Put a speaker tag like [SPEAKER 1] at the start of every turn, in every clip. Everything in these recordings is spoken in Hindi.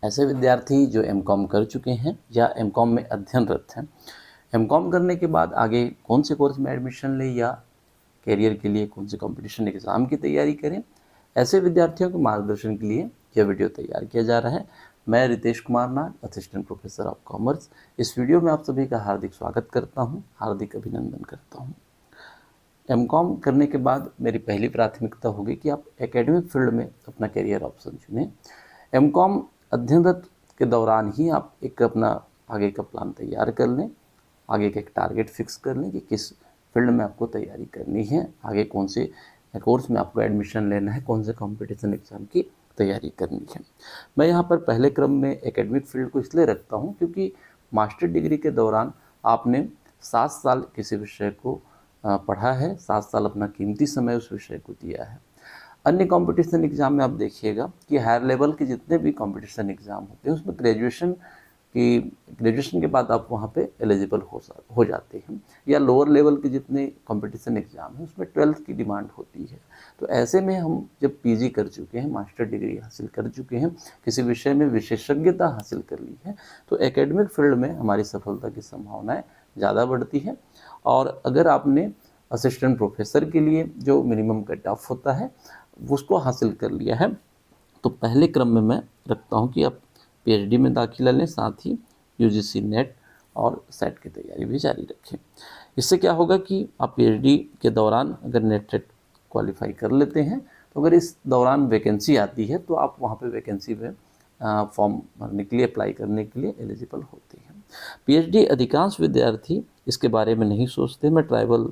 [SPEAKER 1] ऐसे विद्यार्थी जो एमकॉम कर चुके हैं या एमकॉम में अध्ययनरत हैं, एमकॉम करने के बाद आगे कौन से कोर्स में एडमिशन लें या करियर के लिए कौन से कंपटीशन एग्ज़ाम की तैयारी करें, ऐसे विद्यार्थियों के मार्गदर्शन के लिए यह वीडियो तैयार किया जा रहा है। मैं रितेश कुमार नाग, असिस्टेंट प्रोफेसर ऑफ कॉमर्स, इस वीडियो में आप सभी का हार्दिक स्वागत करता हूं, हार्दिक अभिनंदन करता हूं। एमकॉम करने के बाद मेरी पहली प्राथमिकता होगी कि आप एकेडमिक फील्ड में अपना करियर ऑप्शन चुनें। एमकॉम अध्ययनरत के दौरान ही आप एक अपना आगे का प्लान तैयार कर लें, आगे का एक टारगेट फिक्स कर लें कि किस फील्ड में आपको तैयारी करनी है, आगे कौन से कोर्स में आपको एडमिशन लेना है, कौन से कंपटीशन एग्ज़ाम की तैयारी करनी है। मैं यहाँ पर पहले क्रम में एकेडमिक फील्ड को इसलिए रखता हूँ क्योंकि मास्टर डिग्री के दौरान आपने 7 साल किसी विषय को पढ़ा है, 7 साल अपना कीमती समय उस विषय को दिया है। अन्य कंपटीशन एग्ज़ाम में आप देखिएगा कि हायर लेवल के जितने भी कंपटीशन एग्ज़ाम होते हैं उसमें ग्रेजुएशन के बाद आप वहाँ पे एलिजिबल हो जाते हैं, या लोअर लेवल के जितने कंपटीशन एग्ज़ाम हैं उसमें 12th की डिमांड होती है। तो ऐसे में हम जब पीजी कर चुके हैं, मास्टर डिग्री हासिल कर चुके हैं, किसी विषय में विशेषज्ञता हासिल कर ली है, तो एकेडमिक फील्ड में हमारी सफलता की संभावनाएं ज़्यादा बढ़ती है। और अगर आपने असिस्टेंट प्रोफेसर के लिए जो मिनिमम कट ऑफ होता है उसको हासिल कर लिया है, तो पहले क्रम में मैं रखता हूँ कि आप पीएचडी में दाखिला लें, साथ ही यूजीसी नेट और सेट की तैयारी भी जारी रखें। इससे क्या होगा कि आप पीएचडी के दौरान अगर नेट सेट क्वालिफाई कर लेते हैं तो अगर इस दौरान वैकेंसी आती है तो आप वहाँ पे वैकेंसी में फॉर्म भरने के लिए, अप्लाई करने के लिए एलिजिबल होते हैं। पीएचडी अधिकांश विद्यार्थी इसके बारे में नहीं सोचते। मैं ट्राइबल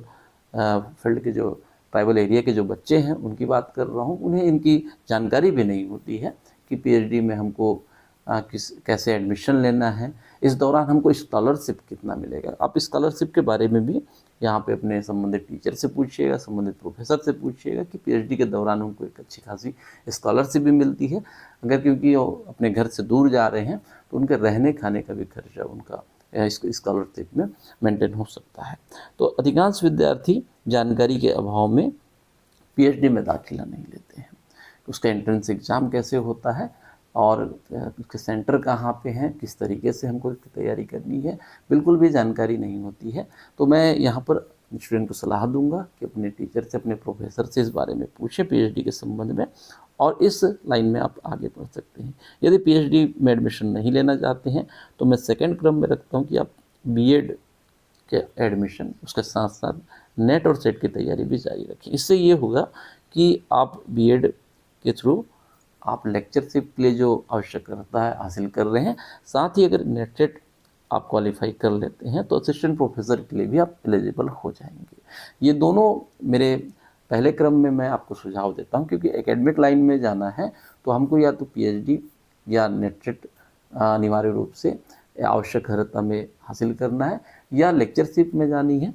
[SPEAKER 1] फील्ड के जो ट्राइबल एरिया के जो बच्चे हैं उनकी बात कर रहा हूँ, उन्हें इनकी जानकारी भी नहीं होती है कि पीएचडी में हमको कैसे एडमिशन लेना है, इस दौरान हमको स्कॉलरशिप कितना मिलेगा। आप स्कॉलरशिप के बारे में भी यहाँ पे अपने संबंधित टीचर से पूछिएगा, संबंधित प्रोफेसर से पूछिएगा कि पीएचडी के दौरान उनको एक अच्छी खासी स्कॉलरशिप भी मिलती है। अगर क्योंकि वो अपने घर से दूर जा रहे हैं तो उनके रहने खाने का भी खर्चा उनका स्कॉलरशिप में मेंटेन हो सकता है। तो अधिकांश विद्यार्थी जानकारी के अभाव में पीएचडी में दाखिला नहीं लेते हैं। उसका एंट्रेंस एग्ज़ाम कैसे होता है और उसके सेंटर कहाँ पे हैं, किस तरीके से हमको इसकी तैयारी करनी है, बिल्कुल भी जानकारी नहीं होती है। तो मैं यहाँ पर स्टूडेंट को सलाह दूंगा कि अपने टीचर से, अपने प्रोफेसर से इस बारे में पूछें पीएचडी के संबंध में, और इस लाइन में आप आगे बढ़ सकते हैं। यदि पीएचडी में एडमिशन नहीं लेना चाहते हैं तो मैं सेकेंड क्रम में रखता हूँ कि आप बीएड के एडमिशन, उसके साथ साथ नेट और सेट की तैयारी भी जारी रखें। इससे ये होगा कि आप बीएड के थ्रू आप लेक्चरशिप के लिए जो आवश्यकता है हासिल कर रहे हैं, साथ ही अगर नेट सेट आप क्वालिफाई कर लेते हैं तो असिस्टेंट प्रोफेसर के लिए भी आप एलिजिबल हो जाएंगे। ये दोनों मेरे पहले क्रम में मैं आपको सुझाव देता हूं, क्योंकि एकेडमिक लाइन में जाना है तो हमको या तो पीएचडी या नेट सेट अनिवार्य रूप से आवश्यक अर्हता में हासिल करना है, या लेक्चरशिप में जानी है।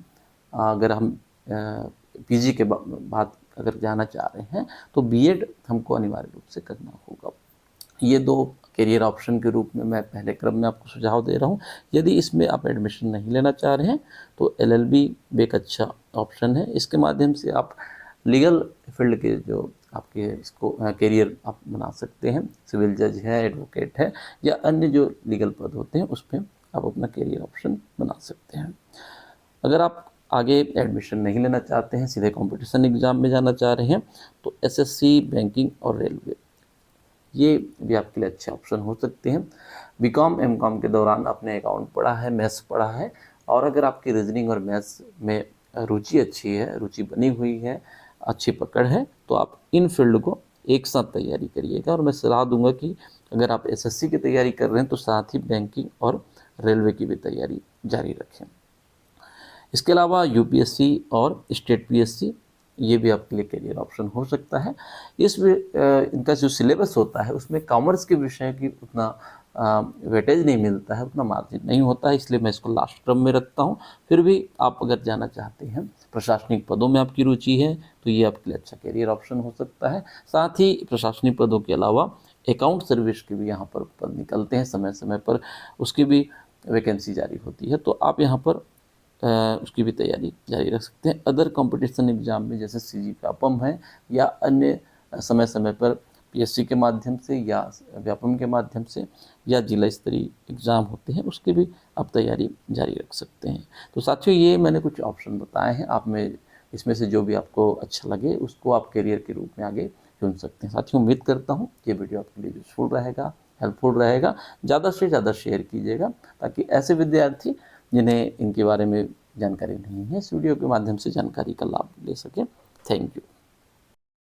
[SPEAKER 1] अगर हम पीजी के बाद अगर जाना चाह रहे हैं तो बीएड हमको अनिवार्य रूप से करना होगा। ये दो करियर ऑप्शन के रूप में मैं पहले क्रम में आपको सुझाव दे रहा हूँ। यदि इसमें आप एडमिशन नहीं लेना चाह रहे हैं तो एलएलबी भी एक अच्छा ऑप्शन है। इसके माध्यम से आप लीगल फील्ड के जो आपके इसको करियर आप बना सकते हैं। सिविल जज है, एडवोकेट है, या अन्य जो लीगल पद होते हैं उसमें आप अपना करियर ऑप्शन बना सकते हैं। अगर आप आगे एडमिशन नहीं लेना चाहते हैं, सीधे कंपटीशन एग्ज़ाम में जाना चाह रहे हैं, तो एसएससी, बैंकिंग और रेलवे ये भी आपके लिए अच्छे ऑप्शन हो सकते हैं। बीकॉम एमकॉम के दौरान आपने अकाउंट पढ़ा है, मैथ्स पढ़ा है, और अगर आपकी रीजनिंग और मैथ्स में रुचि अच्छी है, रुचि बनी हुई है, अच्छी पकड़ है, तो आप इन फील्ड को एक साथ तैयारी करिएगा। और मैं सलाह दूंगा कि अगर आप एसएससी की तैयारी कर रहे हैं तो साथ ही बैंकिंग और रेलवे की भी तैयारी जारी रखें। इसके अलावा यूपीएससी और स्टेट पीएससी ये भी आपके लिए करियर ऑप्शन हो सकता है। इनका जो सिलेबस होता है उसमें कॉमर्स के विषय की उतना वेटेज नहीं मिलता है, उतना मार्जिन नहीं होता है, इसलिए मैं इसको लास्ट क्रम में रखता हूँ। फिर भी आप अगर जाना चाहते हैं, प्रशासनिक पदों में आपकी रुचि है, तो ये आपके लिए अच्छा करियर ऑप्शन हो सकता है। साथ ही प्रशासनिक पदों के अलावा अकाउंट सर्विस के भी यहाँ पर पद निकलते हैं, समय समय पर उसकी भी वैकेंसी जारी होती है, तो आप यहाँ पर उसकी भी तैयारी जारी रख सकते हैं। अदर कंपटीशन एग्जाम में जैसे सीजी का पम है, या अन्य समय समय पर पीएससी के माध्यम से या व्यापम के माध्यम से या जिला स्तरीय एग्ज़ाम होते हैं उसकी भी आप तैयारी जारी रख सकते हैं। तो साथियों, ये मैंने कुछ ऑप्शन बताए हैं, आप में इसमें से जो भी आपको अच्छा लगे उसको आप करियर के रूप में आगे चुन सकते हैं। साथियों, उम्मीद करता हूँ ये वीडियो आपके लिए यूज़फुल रहेगा, हेल्पफुल रहेगा। ज़्यादा से ज़्यादा शेयर कीजिएगा ताकि ऐसे विद्यार्थी जिन्हें इनके बारे में जानकारी नहीं है इस वीडियो के माध्यम से जानकारी का लाभ ले सकें। Thank you.